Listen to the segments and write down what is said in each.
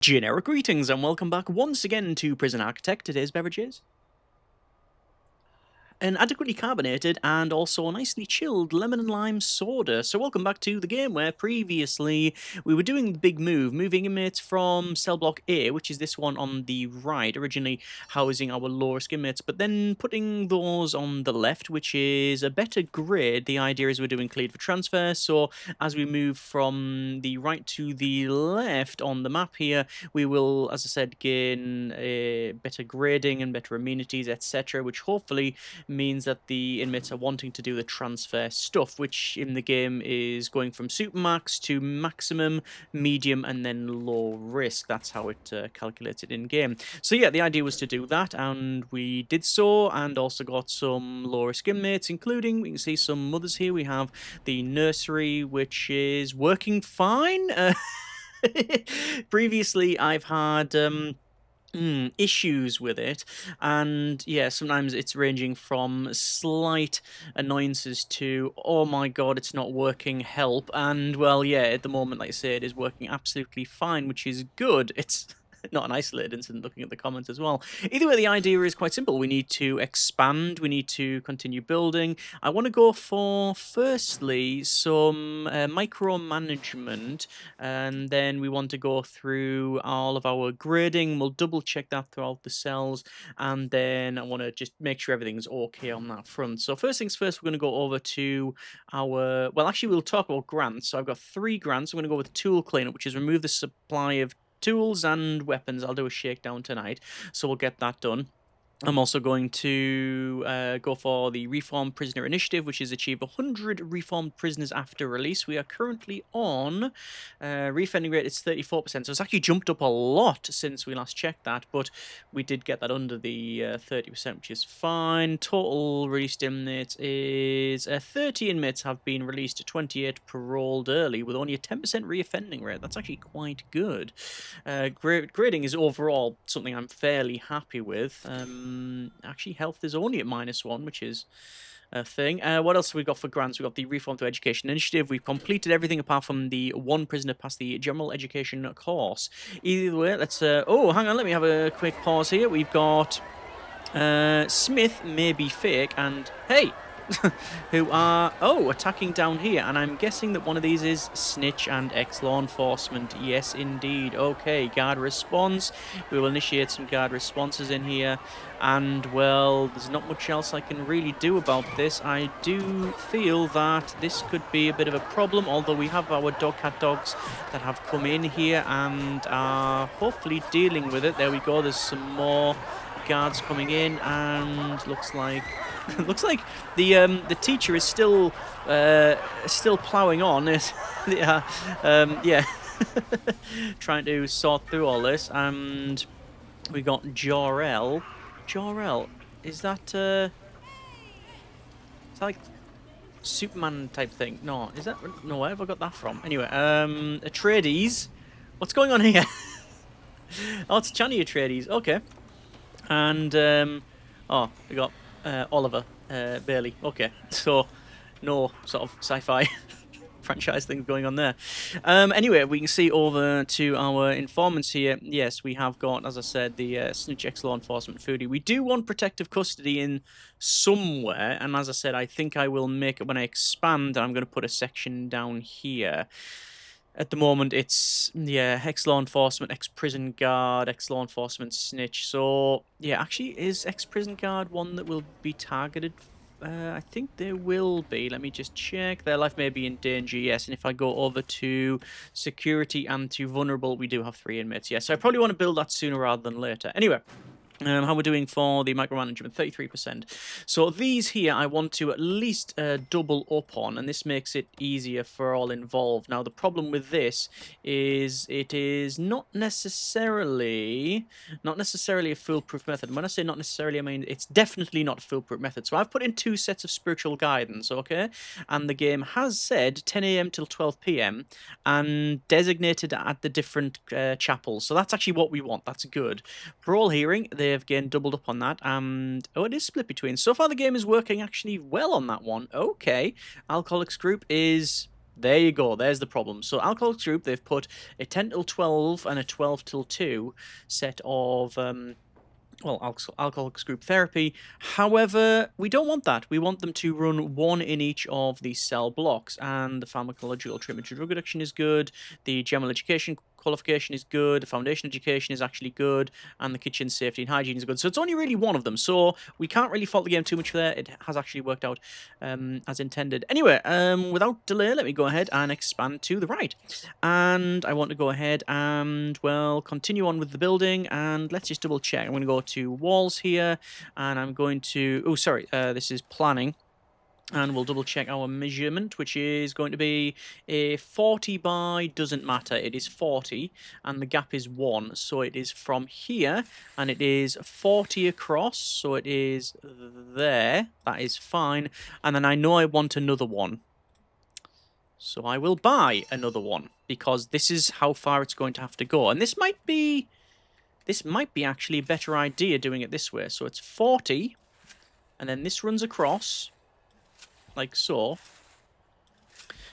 Generic greetings and welcome back once again to Prison Architect. Today's beverage is an adequately carbonated and also nicely chilled lemon and lime soda. So welcome back to the game where previously we were doing the big move, moving inmates from cell block A, which is this one on the right, originally housing our lowest inmates, but then putting those on the left, which is a better grade. The idea is we're doing cleared for transfer, so as we move from the right to the left on the map here, we will, as I said, gain a better grading and better amenities, etc., which hopefully means that the inmates are wanting to do the transfer stuff, which in the game is going from supermax to maximum, medium, and then low risk. That's how it calculates it in game. So yeah, the idea was to do that, and we did so, and also got some low risk inmates, including, we can see some mothers here. We have the nursery, which is working fine. Previously, I've had issues with it, and yeah, sometimes it's ranging from slight annoyances to, oh my god, it's not working, help. And well, yeah, at the moment, like I say, it is working absolutely fine, which is good. It's not an isolated incident, looking at the comments as well. Either way, the idea is quite simple. We need to expand, we need to continue building. I want to go for, firstly, some micromanagement, and then we want to go through all of our grading. We'll double check that throughout the cells, and then I want to just make sure everything's okay on that front. So first things first, we're going to go over to our, well, actually, we'll talk about grants. So I've got 3 grants. I'm going to go with tool cleanup, which is remove the supply of tools and weapons. I'll do a shakedown tonight, so we'll get that done. I'm also going to go for the Reformed Prisoner Initiative, which is achieve 100 reformed prisoners after release. We are currently on reoffending rate, it's 34%, so it's actually jumped up a lot since we last checked that, but we did get that under the 30%, which is fine. Total released inmates is 30 inmates have been released, 28 paroled early, with only a 10% reoffending rate. That's actually quite good. Grading is overall something I'm fairly happy with. Actually, health is only at -1, which is a thing. What else have we got for grants? We've got the Reform to Education Initiative. We've completed everything apart from the 1 prisoner passed the general education course. Either way, let's... oh, hang on, let me have a quick pause here. We've got Smith may be fake, and hey, who are, attacking down here, and I'm guessing that one of these is Snitch and ex-law enforcement. Yes, indeed. Okay, guard response. We will initiate some guard responses in here, and, well, there's not much else I can really do about this. I do feel that this could be a bit of a problem, although we have our dog-cat dogs that have come in here and are hopefully dealing with it. There we go, there's some more guards coming in, and looks like the teacher is still ploughing on. Yeah, trying to sort through all this, and we got Jor-El. Jor-El, is that like Superman type thing? No, is that, no, where have I got that from? Anyway, Atreides, what's going on here? Oh, it's Chani Atreides. Okay. And, oh, we got Oliver Bailey. Okay, so no sort of sci-fi franchise thing going on there. Anyway, we can see over to our informants here. Yes, we have got, as I said, the Snitch ex-law enforcement foodie. We do want protective custody in somewhere, and as I said, I think I will make it when I expand. I'm going to put a section down here. At the moment, it's, yeah, ex-law enforcement, ex-prison guard, ex-law enforcement snitch. So, yeah, actually, is ex-prison guard one that will be targeted? I think there will be. Let me just check. Their life may be in danger, yes. And if I go over to security and to vulnerable, we do have 3 inmates, yes. So I probably want to build that sooner rather than later. Anyway. How we're doing for the micromanagement, 33%. So these here I want to at least double up on, and this makes it easier for all involved. Now the problem with this is it is not necessarily a foolproof method. And when I say not necessarily, I mean it's definitely not a foolproof method. So I've put in 2 sets of spiritual guidance, okay? And the game has said 10 AM till 12 PM and designated at the different chapels. So that's actually what we want. That's good. Parole hearing, they've again doubled up on that, and oh, it is split between. So far the game is working actually well on that one. Okay, Alcoholics group is There you go. There's the problem. So Alcoholics Group, they've put a 10 till 12 and a 12 till 2 set of Alcoholics Group Therapy. However, we don't want that. We want them to run one in each of the cell blocks, and the pharmacological treatment to drug addiction is good, the general education qualification is good, the foundation education is actually good, and the kitchen safety and hygiene is good. So it's only really one of them, so we can't really fault the game too much for that. It has actually worked out as intended. Anyway, without delay, let me go ahead and expand to the right. And I want to go ahead and, well, continue on with the building, and let's just double check. I'm going to go to walls here, and I'm going to... Oh, sorry, this is planning. And we'll double check our measurement, which is going to be a 40 by, doesn't matter, it is 40, and the gap is 1. So it is from here, and it is 40 across, so it is there. That is fine. And then I know I want another one. So I will buy another one, because this is how far it's going to have to go. And this might be actually a better idea doing it this way. So it's 40, and then this runs across, like so.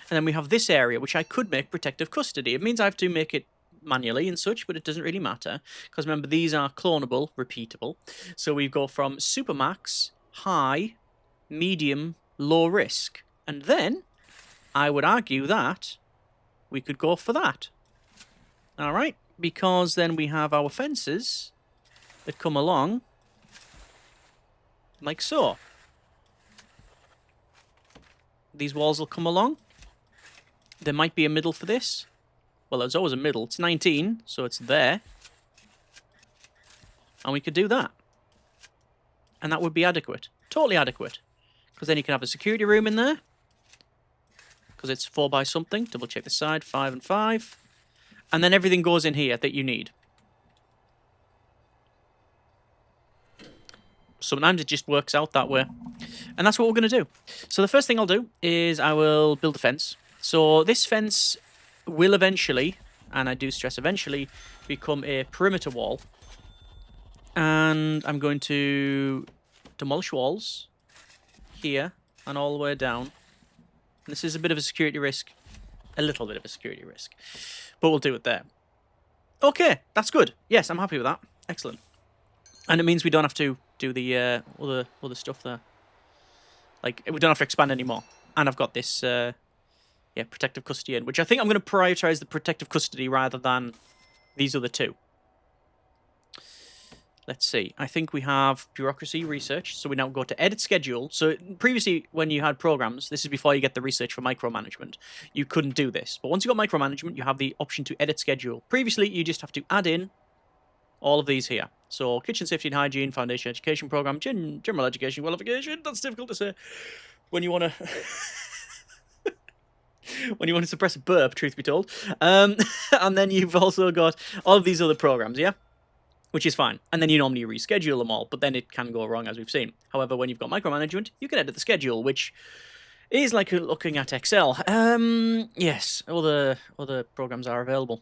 And then we have this area, which I could make protective custody. It means I have to make it manually and such, but it doesn't really matter. Because remember, these are clonable, repeatable. So we go from supermax, high, medium, low risk. And then I would argue that we could go for that. Alright? Because then we have our fences that come along like so. These walls will come along. There might be a middle for this. Well, there's always a middle. It's 19, so it's there. And we could do that. And that would be adequate. Totally adequate. Because then you can have a security room in there. Because it's 4 by something. Double check the side. 5 and 5. And then everything goes in here that you need. Sometimes it just works out that way. And that's what we're going to do. So the first thing I'll do is I will build a fence. So this fence will eventually, and I do stress eventually, become a perimeter wall. And I'm going to demolish walls here and all the way down. And this is a bit of a security risk. A little bit of a security risk. But we'll do it there. Okay, that's good. Yes, I'm happy with that. Excellent. And it means we don't have to do the other stuff there. Like, we don't have to expand anymore. And I've got this, protective custody in, which I think I'm going to prioritize the protective custody rather than these other two. Let's see. I think we have bureaucracy, research. So we now go to edit schedule. So previously, when you had programs, this is before you get the research for micromanagement, you couldn't do this. But once you got micromanagement, you have the option to edit schedule. Previously, you just have to add in all of these here. So kitchen safety and hygiene, foundation education program, general education qualification. That's difficult to say when you want to when you want to suppress a burp, truth be told. And then you've also got all of these other programs, yeah? Which is fine. And then you normally reschedule them all, but then it can go wrong, as we've seen. However, when you've got micromanagement, you can edit the schedule, which is like looking at Excel. Yes, other programs are available.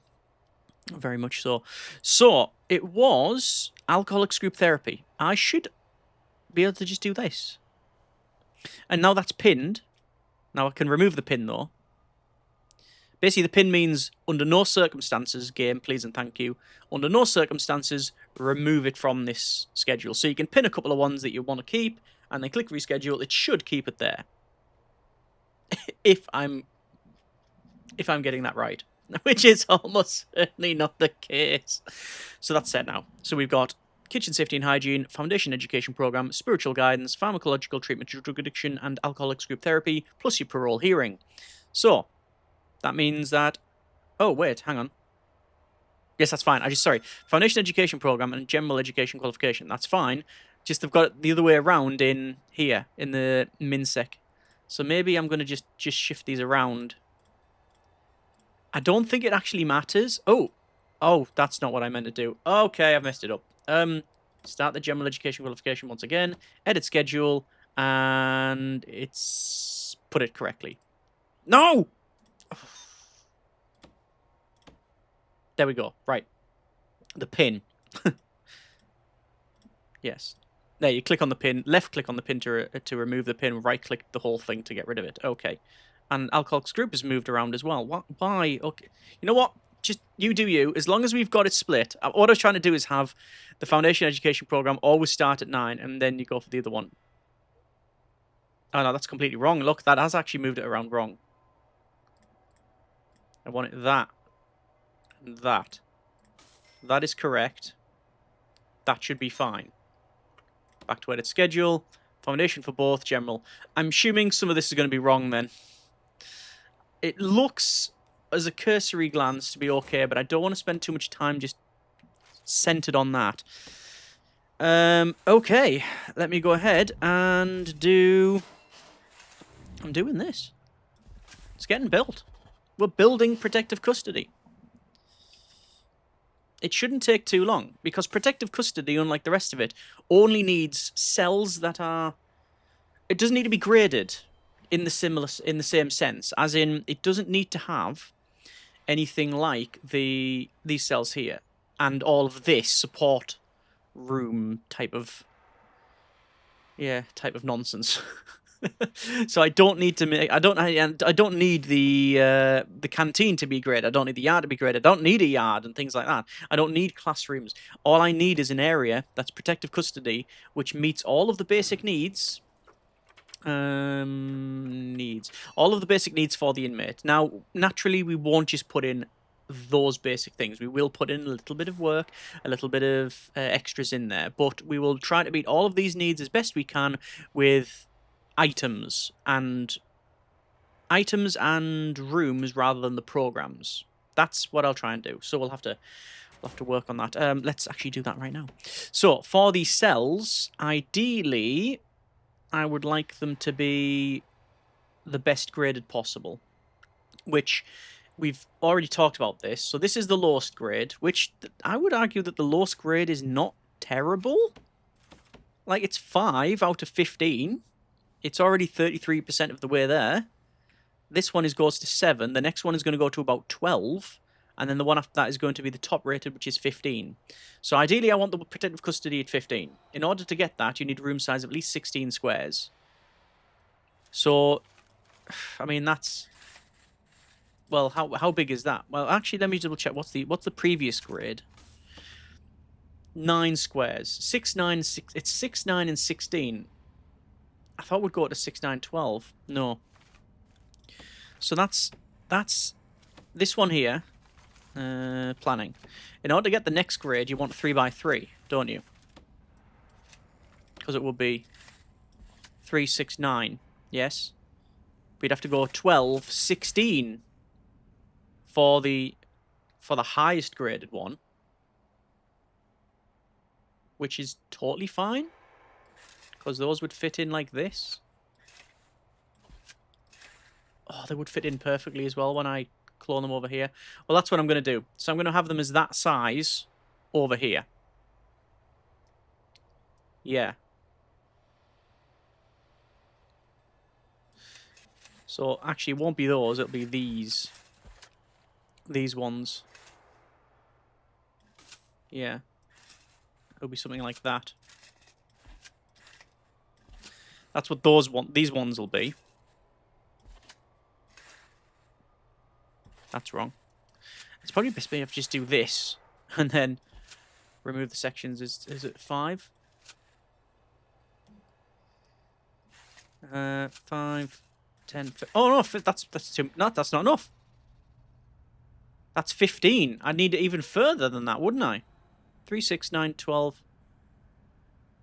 Very much so. So, it was Alcoholics Group Therapy. I should be able to just do this. And now that's pinned. Now I can remove the pin, though. Basically, the pin means, under no circumstances, game, please and thank you, under no circumstances, remove it from this schedule. So you can pin a couple of ones that you want to keep, and then click reschedule. It should keep it there. if I'm getting that right. Which is almost certainly not the case. So that's set now. So we've got kitchen safety and hygiene, foundation education program, spiritual guidance, pharmacological treatment to drug addiction, and alcoholics group therapy, plus your parole hearing. So that means that... Oh, wait, hang on. Yes, that's fine. Sorry. Foundation education program and general education qualification. That's fine. Just they've got it the other way around in here, in the MinSec. So maybe I'm going to just shift these around. I don't think it actually matters. Oh, that's not what I meant to do. Okay, I've messed it up. Start the general education qualification once again. Edit schedule, and it's put it correctly. No! There we go. Right. The pin. Yes. There, you click on the pin. Left click on the pin to remove the pin. Right click the whole thing to get rid of it. Okay. And Alcohol's group has moved around as well. Why? Okay. You know what? Just you do you. As long as we've got it split. What I was trying to do is have the foundation education program always start at 9 and then you go for the other one. Oh no, that's completely wrong. Look, that has actually moved it around wrong. I want it that. And that. That is correct. That should be fine. Back to edit schedule. Foundation for both, general. I'm assuming some of this is going to be wrong then. It looks, as a cursory glance, to be okay, but I don't want to spend too much time just centered on that. Okay, let me go ahead and do... I'm doing this. It's getting built. We're building protective custody. It shouldn't take too long, because protective custody, unlike the rest of it, only needs cells that are... It doesn't need to be graded in the same sense, as in it doesn't need to have anything like these cells here and all of this support room type of nonsense. So I don't need to make I don't need the canteen to be graded. I don't need the yard to be graded. I don't need a yard and things like that. I don't need classrooms. All I need is an area that's protective custody, which meets all of the basic needs. All of the basic needs for the inmate. Now, naturally, we won't just put in those basic things. We will put in a little bit of work, a little bit of extras in there, but we will try to meet all of these needs as best we can with items and rooms rather than the programs. That's what I'll try and do. So we'll have to work on that. Let's actually do that right now. So for these cells, ideally, I would like them to be the best graded possible, which we've already talked about this. So this is the lowest grade, which I would argue that the lowest grade is not terrible. Like, it's 5 out of 15. It's already 33% of the way there. This one goes to 7. The next one is going to go to about 12. And then the one after that is going to be the top rated, which is 15. So ideally, I want the protective custody at 15. In order to get that, you need a room size of at least 16 squares. So, I mean, that's... Well, how big is that? Well, actually, let me double check. What's the previous grade? 9 squares. 6, 9, 6... It's 6, 9, and 16. I thought we'd go to 6, 9, 12. No. So that's this one here. Planning. In order to get the next grade, you want 3x3, don't you? Because it would be 3, 6, 9. Yes? We'd have to go 12, 16 for the highest graded one, which is totally fine, because those would fit in like this. Oh, they would fit in perfectly as well when I clone them over here. Well, that's what I'm going to do. So I'm going to have them as that size over here. Yeah. So actually, it won't be those. It'll be these. These ones. Yeah. It'll be something like that. That's what these ones will be. That's wrong. It's probably best if I just do this and then remove the sections. Is it 5? 5, 10. Oh no, that's too. No, that's not enough. That's 15. I'd need it even further than that, wouldn't I? 3, 6, 9, 12,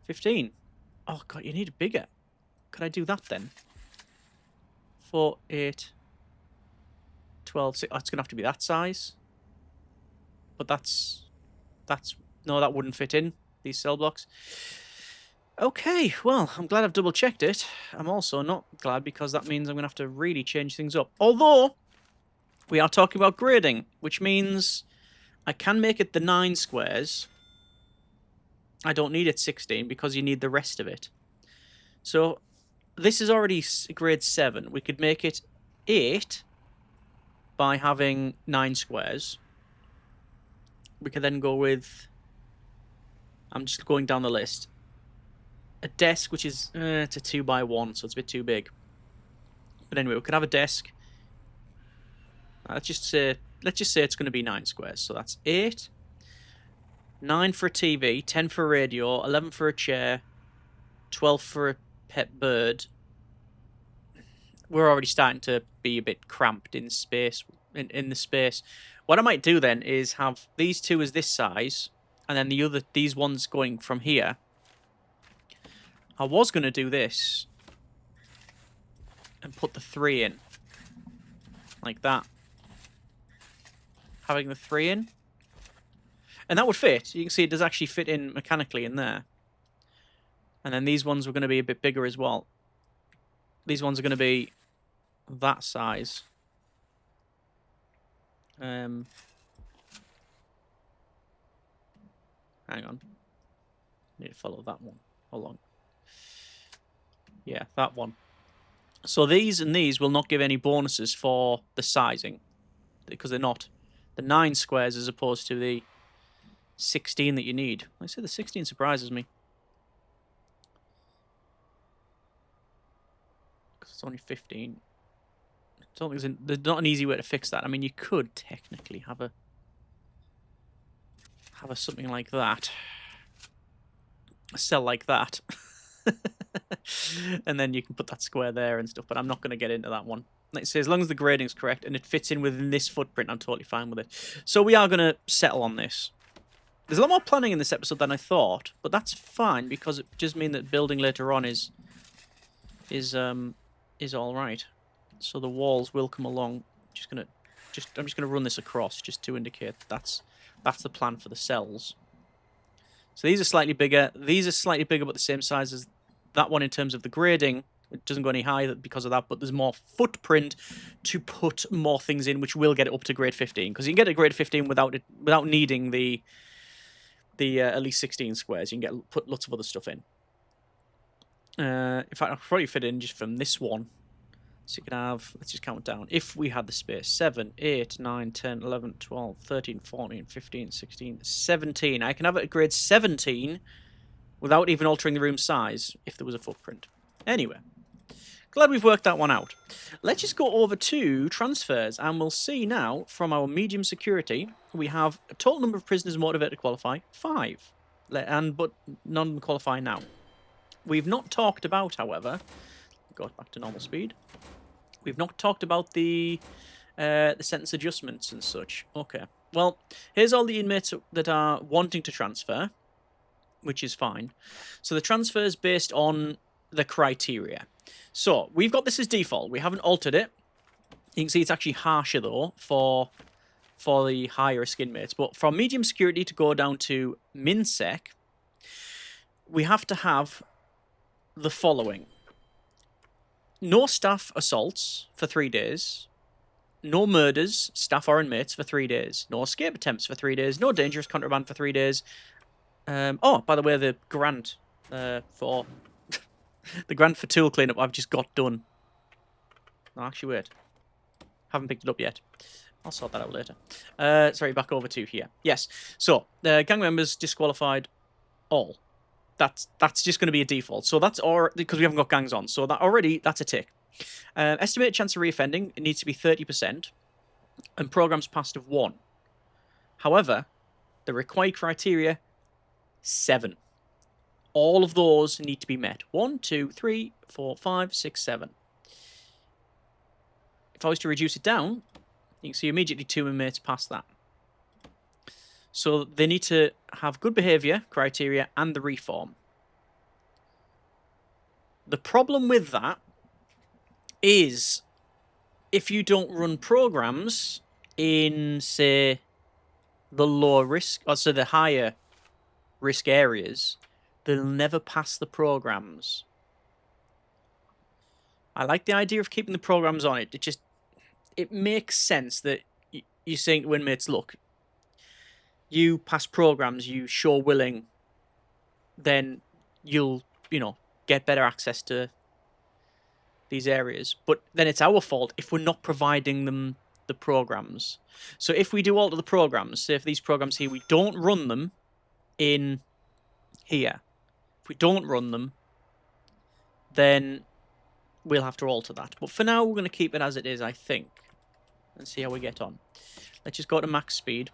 15. Oh god, you need it bigger. Could I do that then? 4, 8. 12, 6. Oh, it's going to have to be that size. But that's... No, that wouldn't fit in, these cell blocks. Okay, well, I'm glad I've double-checked it. I'm also not glad because that means I'm going to have to really change things up. Although, we are talking about grading, which means I can make it the 9 squares. I don't need it 16 because you need the rest of it. So, this is already grade 7. We could make it 8... by having 9 squares. We could then go with... I'm just going down the list. A desk, which is... it's a 2x1, so it's a bit too big. But anyway, we could have a desk. Let's just say it's going to be 9 squares. So that's 8, 9 for a TV, 10 for a radio, 11 for a chair, 12 for a pet bird. We're already starting to be a bit cramped in space. In the space, what I might do then is have these two as this size, and then these ones going from here. I was going to do this and put the 3 in, like that. Having the 3 in, and that would fit. You can see it does actually fit in mechanically in there. And then these ones were going to be a bit bigger as well. These ones are going to be that size. Hang on. Need to follow that one along. Yeah, that one. So these and these will not give any bonuses for the sizing, because they're not the 9 squares as opposed to the 16 that you need. I say the 16 surprises me, because it's only 15. I don't think there's not an easy way to fix that. I mean, you could technically have a something like that, a cell like that, and then you can put that square there and stuff. But I'm not going to get into that one. Like I say, as long as the grading's correct and it fits in within this footprint, I'm totally fine with it. So we are going to settle on this. There's a lot more planning in this episode than I thought, but that's fine because it just means that building later on is all right. So the walls will come along. I'm just gonna run this across just to indicate that's the plan for the cells. So these are slightly bigger. These are slightly bigger, but the same size as that one in terms of the grading. It doesn't go any higher because of that, but there's more footprint to put more things in, which will get it up to grade 15. Because you can get a grade 15 without needing the at least 16 squares. You can put lots of other stuff in. In fact, I'll probably fit in just from this one. So you can have, let's just count down. If we had the space, 7, 8, 9, 10, 11, 12, 13, 14, 15, 16, 17. I can have it at grade 17 without even altering the room size if there was a footprint. Anyway, glad we've worked that one out. Let's just go over to transfers, and we'll see now from our medium security, we have a total number of prisoners motivated to qualify, 5. But none of them qualify now. We've not talked about, however, go back to normal speed. We've not talked about the sentence adjustments and such. Okay. Well, here's all the inmates that are wanting to transfer, which is fine. So the transfer is based on the criteria. So we've got this as default. We haven't altered it. You can see it's actually harsher though for the higher risk inmates. But from medium security to go down to MinSec, we have to have the following. No staff assaults for 3 days. No murders, staff or inmates, for 3 days. No escape attempts for 3 days. No dangerous contraband for 3 days. Oh, by the way, the grant for the grant for tool cleanup I've just got done. No, actually, wait. Haven't picked it up yet. I'll sort that out later. Sorry, back over to here. Yes. So, gang members disqualified all. That's just going to be a default. So that's because we haven't got gangs on. So that's a tick. Estimated chance of reoffending, it needs to be 30%. And programs passed of 1. However, the required criteria, 7. All of those need to be met. 1, 2, 3, 4, 5, 6, 7. If I was to reduce it down, you can see immediately 2 inmates pass that. So they need to have good behaviour criteria and the reform. The problem with that is if you don't run programs in, say, the lower risk, or so the higher risk areas, they'll never pass the programs. I like the idea of keeping the programs on it. It makes sense that you're saying to inmates, look, you pass programs, you show willing, then you'll, get better access to these areas. But then it's our fault if we're not providing them the programs. So if we do alter the programs, say if these programs here, we don't run them in here. If we don't run them, then we'll have to alter that. But for now, we're going to keep it as it is, I think. And see how we get on. Let's just go to max speed.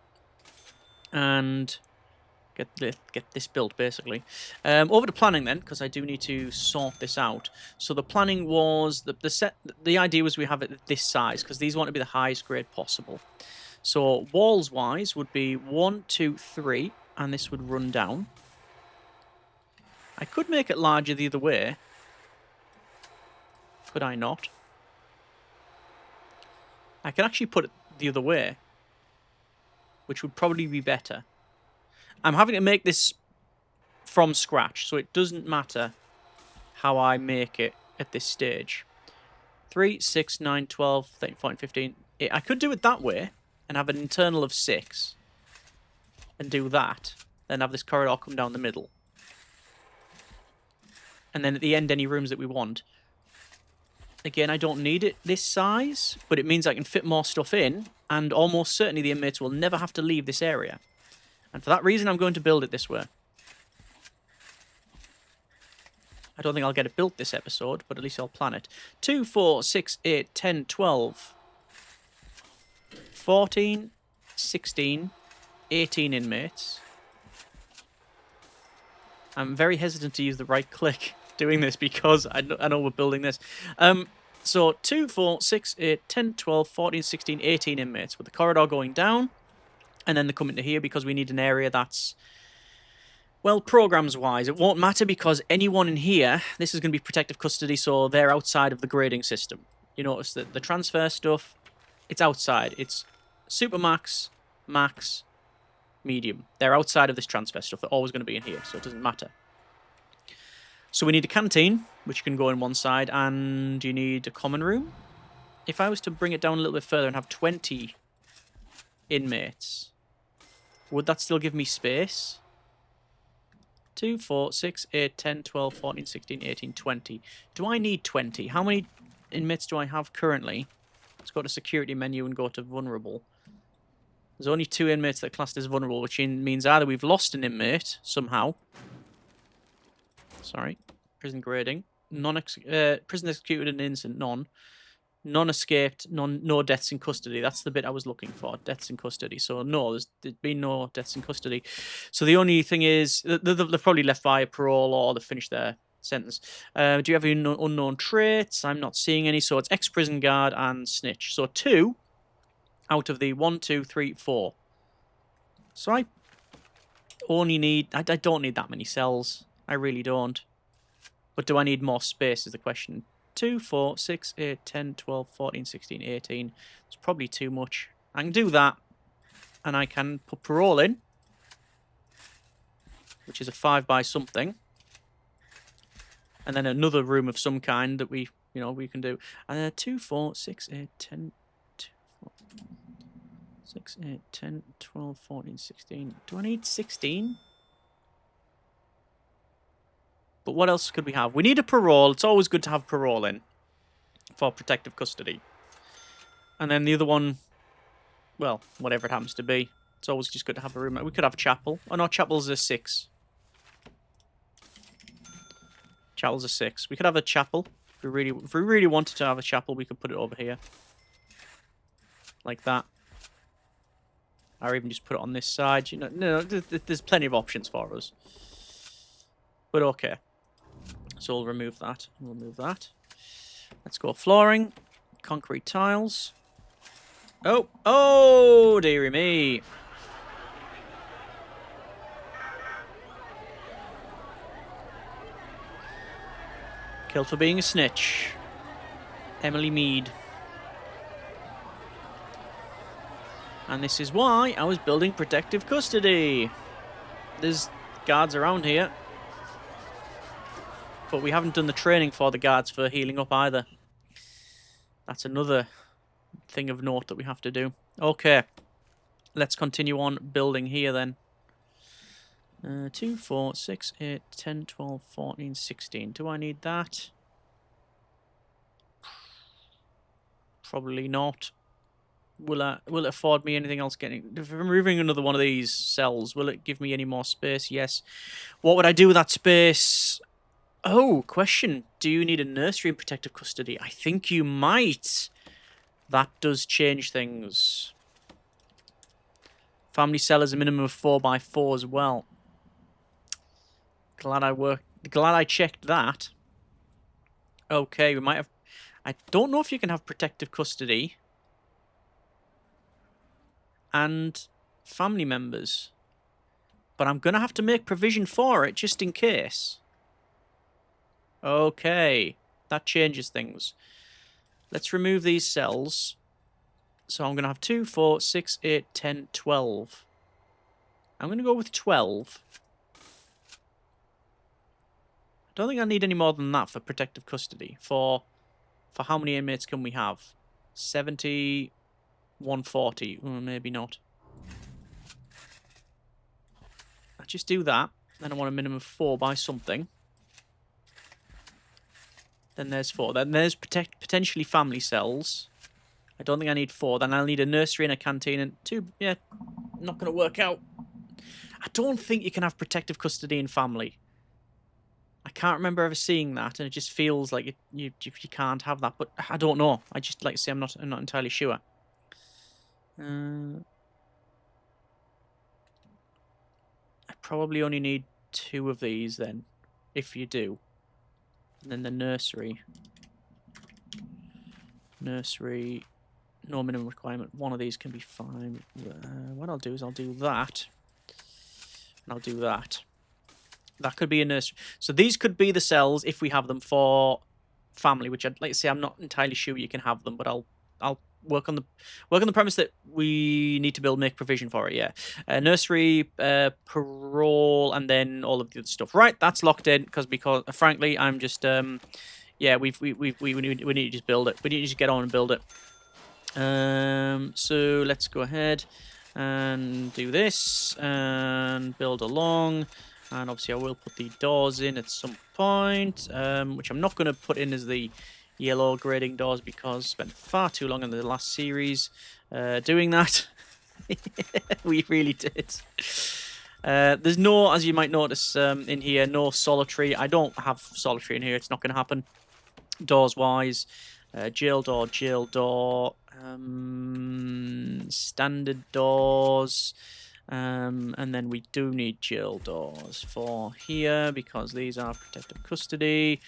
And get this built, basically. Over to planning, then, because I do need to sort this out. So the planning was... The idea was we have it at this size, because these want to be the highest grade possible. So walls-wise would be 1, 2, 3, and this would run down. I could make it larger the other way. Could I not? I can actually put it the other way, which would probably be better. I'm having to make this from scratch, so it doesn't matter how I make it at this stage. 3, 6, 9, 12, 13, 14, 15. I could do it that way and have an internal of 6 and do that. Then have this corridor come down the middle. And then at the end, any rooms that we want. Again, I don't need it this size, but it means I can fit more stuff in, and almost certainly the inmates will never have to leave this area. And for that reason, I'm going to build it this way. I don't think I'll get it built this episode, but at least I'll plan it. 2, 4, 6, 8, 10, 12, 14, 16, 18 inmates. I'm very hesitant to use the right click doing this because I know we're building this. So 2, 4, 6, 8, 10, 12, 14, 16, 18 inmates with the corridor going down. And then they come into here because we need an area that's... Well, programs-wise, it won't matter because anyone in here, this is going to be protective custody, so they're outside of the grading system. You notice that the transfer stuff, it's outside. It's supermax, max, medium. They're outside of this transfer stuff. They're always going to be in here, so it doesn't matter. So we need a canteen, which can go in one side, and you need a common room. If I was to bring it down a little bit further and have 20 inmates, would that still give me space? 2, 4, 6, 8, 10, 12, 14, 16, 18, 20. Do I need 20? How many inmates do I have currently? Let's go to security menu and go to vulnerable. There's only 2 inmates that are classed as vulnerable, which means either we've lost an inmate somehow. Sorry. Prison grading. Prison executed and innocent, none. None escaped, no deaths in custody. That's the bit I was looking for, deaths in custody. So no, there's been no deaths in custody. So the only thing is, they've probably left via parole or they've finished their sentence. Do you have any unknown traits? I'm not seeing any. So it's ex-prison guard and snitch. So 2 out of the 1, 2, 3, 4. So I only need... I don't need that many cells. I really don't. But do I need more space is the question. 2, 4, 6, 8, 10, 12, 14, 16, 18. It's probably too much. I can do that. And I can put parole in. Which is a 5 by something. And then another room of some kind that we can do. 2, 4, 6, 8, 10, 2, 4, 6, 8, 10, 12, 14, 16. Do I need 16? But what else could we have? We need a parole. It's always good to have parole in for protective custody. And then the other one, well, whatever it happens to be. It's always just good to have a room. We could have chapel. Oh, no, chapel's a 6. Chapel's a 6. We could have a chapel. If we really wanted to have a chapel, we could put it over here. Like that. Or even just put it on this side. You know, no, there's plenty of options for us. But okay. So we'll remove that. We'll move that. Let's go flooring. Concrete tiles. Oh, dearie me. Killed for being a snitch. Emily Mead. And this is why I was building protective custody. There's guards around here. But we haven't done the training for the guards for healing up either. That's another thing of note that we have to do. Okay. Let's continue on building here then. 2, 4, 6, 8, 10, 12, 14, 16. Do I need that? Probably not. Will it afford me anything else getting... If I'm removing another one of these cells, will it give me any more space? Yes. What would I do with that space? Oh, question. Do you need a nursery in protective custody? I think you might. That does change things. Family cell is a minimum of 4x4 as well. Glad I checked that. Okay, we might have... I don't know if you can have protective custody and family members. But I'm going to have to make provision for it just in case. Okay, that changes things. Let's remove these cells. So I'm going to have 2, 4, 6, 8, 10, 12. I'm going to go with 12. I don't think I need any more than that for protective custody. For how many inmates can we have? 70, 140. Maybe not. I just do that. Then I want a minimum of 4 by something. Then there's 4. Then there's potentially family cells. I don't think I need 4. Then I'll need a nursery and a canteen and 2. Yeah, not going to work out. I don't think you can have protective custody in family. I can't remember ever seeing that, and it just feels like you can't have that. But I don't know. I just like to say I'm not entirely sure. I probably only need 2 of these then, if you do. And then the nursery. Nursery, no minimum requirement. 1 of these can be fine. What I'll do is I'll do that. And I'll do that. That could be a nursery. So these could be the cells if we have them for family, which I'd like to say I'm not entirely sure you can have them, but I'll work on the premise that we need to make provision for it. Yeah, nursery, parole, and then all of the other stuff. Right, that's locked in because frankly I'm just yeah we need to just build it. We need to just get on and build it. So let's go ahead and do this and build along. And obviously I will put the doors in at some point, which I'm not going to put in as the yellow grading doors because I spent far too long in the last series doing that. We really did. There's no, as you might notice in here, no solitary. I don't have solitary in here. It's not going to happen. Doors-wise, jail door, standard doors. And then we do need jail doors for here because these are protective custody.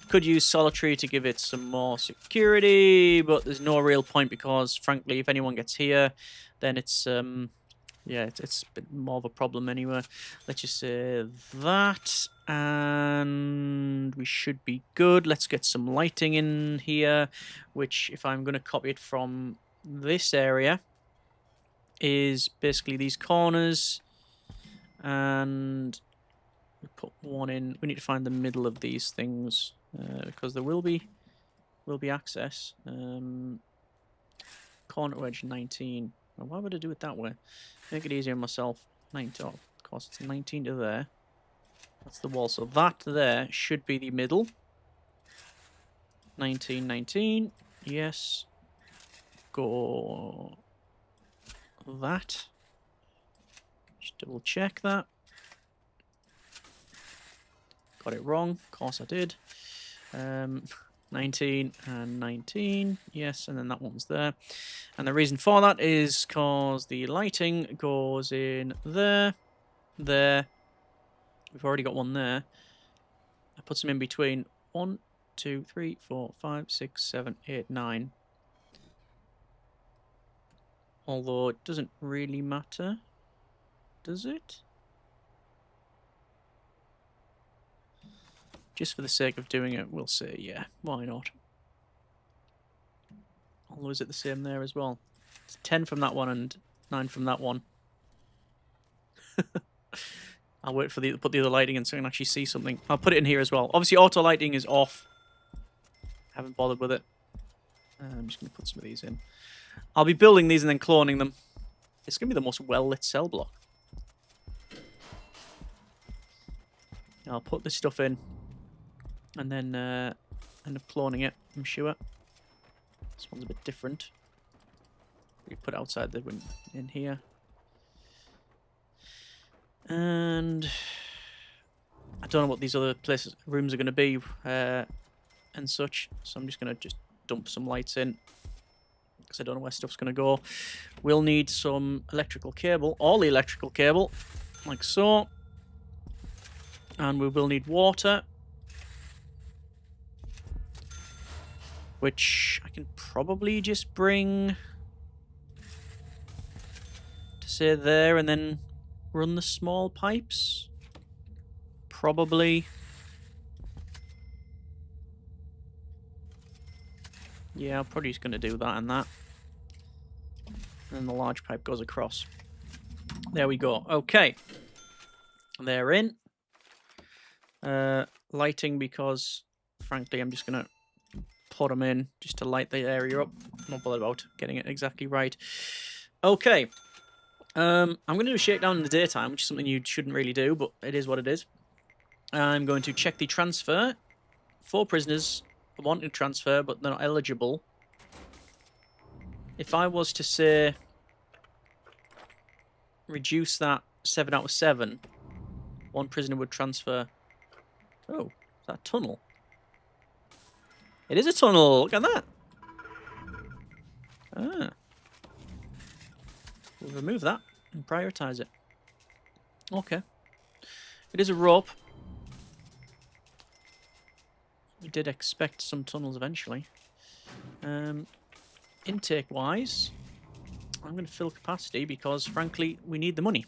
Could use solitary to give it some more security, but there's no real point because, frankly, if anyone gets here, then it's yeah, it's a bit more of a problem anyway. Let's just say that, and we should be good. Let's get some lighting in here, which, if I'm going to copy it from this area, is basically these corners, and we put 1 in. We need to find the middle of these things because there will be access. Corner edge 19. Well, why would I do it that way? Make it easier on myself. 19. Oh, of course, it's 19 to there. That's the wall. So that there should be the middle. 19, 19. Yes. Go that. Just double check that. Got it wrong. Of course I did. 19 and 19. Yes, and then that one's there. And the reason for that is because the lighting goes in there, there. We've already got one there. I put some in between. 1, 2, 3, 4, 5, 6, 7, 8, 9. Although it doesn't really matter, does it? Just for the sake of doing it, we'll say, yeah, why not? Although is it the same there as well? It's 10 from that one and 9 from that one. I'll wait for put the other lighting in so I can actually see something. I'll put it in here as well. Obviously, auto lighting is off. Haven't bothered with it. I'm just going to put some of these in. I'll be building these and then cloning them. It's going to be the most well-lit cell block. I'll put this stuff in and then end up cloning it, I'm sure. This one's a bit different. We put it outside the window in here. And I don't know what these other rooms are going to be and such. So I'm just going to dump some lights in because I don't know where stuff's going to go. We'll need some electrical cable, all the electrical cable, like so. And we will need water, which I can probably just bring to say there and then run the small pipes. Probably. Yeah, I'm probably just going to do that and that. And then the large pipe goes across. There we go. Okay. They're in. Lighting, because frankly I'm just going to put them in just to light the area up. I'm not bothered about getting it exactly right. Okay. I'm going to do a shakedown in the daytime, which is something you shouldn't really do, but it is what it is. I'm going to check the transfer. 4 prisoners want to transfer, but they're not eligible. If I was to say reduce that 7 out of 7, 1 prisoner would transfer. Oh, is that a tunnel? It is a tunnel. Look at that. Ah. We'll remove that and prioritize it. Okay. It is a rope. We did expect some tunnels eventually. Intake-wise, I'm going to fill capacity because, frankly, we need the money.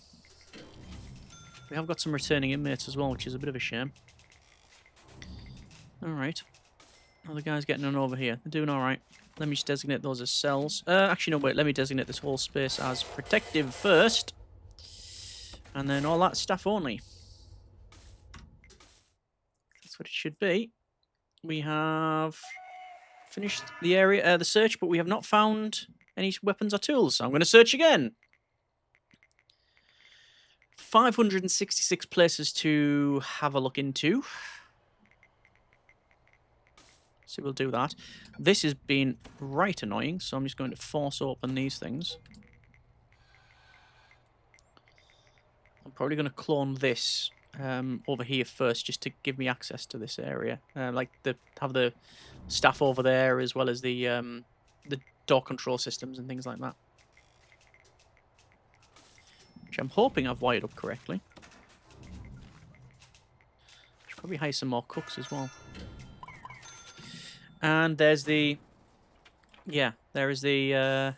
We have got some returning inmates as well, which is a bit of a shame. Alright. How are the guys getting on over here? They're doing alright. Let me just designate those as cells. Actually, no, wait. Let me designate this whole space as protective first. And then all that staff only. That's what it should be. We have finished the area, the search, but we have not found any weapons or tools. So I'm going to search again. 566 places to have a look into. So we'll do that. This has been right annoying, so I'm just going to force open these things. I'm probably going to clone this over here first, just to give me access to this area. Like have the staff over there, as well as the door control systems and things like that. Which I'm hoping I've wired up correctly. Should probably hire some more cooks as well. And there's the... Yeah, there is the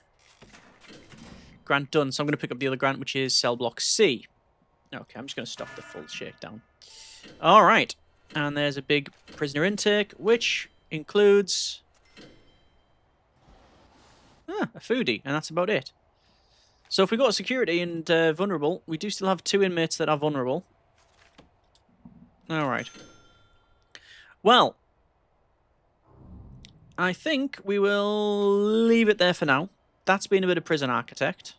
grant done. So I'm going to pick up the other grant, which is cell block C. Okay, I'm just going to stop the full shakedown. All right. And there's a big prisoner intake, which includes... a foodie, and that's about it. So if we go to security and vulnerable, we do still have 2 inmates that are vulnerable. All right. Well... I think we will leave it there for now. That's been a bit of Prison Architect.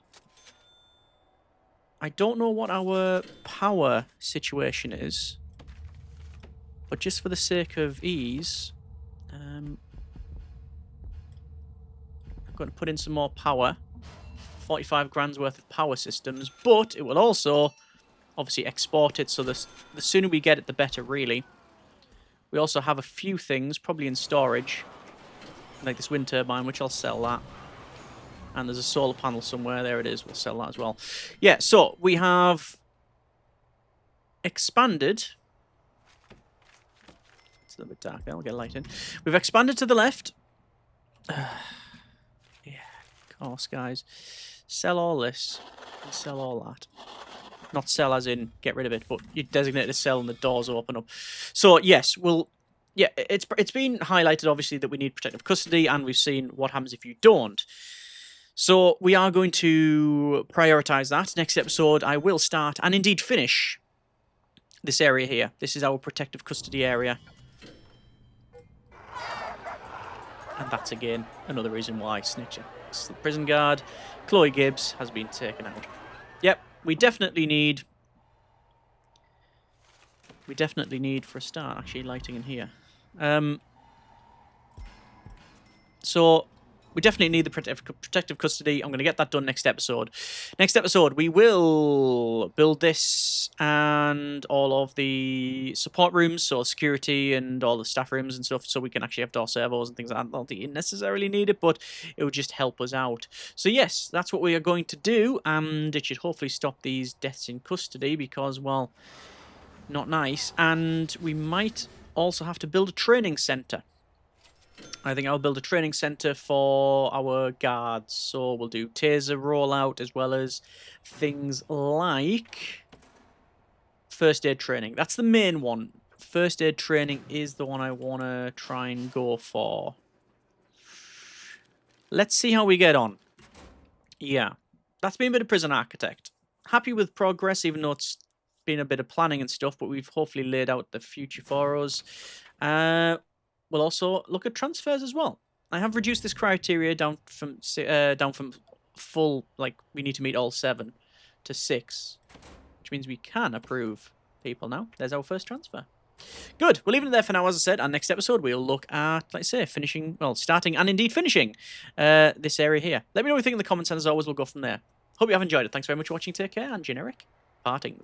I don't know what our power situation is. But just for the sake of ease, I'm going to put in some more power. 45 grand's worth of power systems. But it will also, obviously, export it. So the sooner we get it, the better, really. We also have a few things, probably in storage. Like this wind turbine, which I'll sell that. And there's a solar panel somewhere. There it is. We'll sell that as well. Yeah, so we have expanded. It's a little bit dark there. I'll get light in. We've expanded to the left. Yeah, of course, guys. Sell all this and sell all that. Not sell as in get rid of it, but you designate a sell and the doors open up. So, yes, we'll... Yeah, it's been highlighted, obviously, that we need protective custody, and we've seen what happens if you don't. So we are going to prioritise that. Next episode, I will start, and indeed finish, this area here. This is our protective custody area. And that's, again, another reason why Snitcher, the prison guard, Chloe Gibbs, has been taken out. Yep, we definitely need, for a start, actually, lighting in here. So, we definitely need the protective custody. I'm going to get that done next episode. Next episode, we will build this and all of the support rooms, so security and all the staff rooms and stuff, so we can actually have door servos and things like that. I don't think you necessarily need it, but it would just help us out. So yes, that's what we are going to do, and it should hopefully stop these deaths in custody because, well, not nice. And we might also have to build a training centre. I think I'll build a training centre for our guards. So we'll do taser rollout as well as things like first aid training. That's the main one. First aid training is the one I want to try and go for. Let's see how we get on. Yeah, that's been a bit of Prison Architect. Happy with progress, even though it's been a bit of planning and stuff, but we've hopefully laid out the future for us. We'll also look at transfers as well. I have reduced this criteria down from full, like we need to meet all 7 to 6, which means we can approve people now. There's our first transfer. Good. We're leaving it there for now, as I said. And next episode, we'll look at, like I say, finishing, well, starting and indeed finishing this area here. Let me know what you think in the comments, and as always, we'll go from there. Hope you have enjoyed it. Thanks very much for watching. Take care, and generic partings.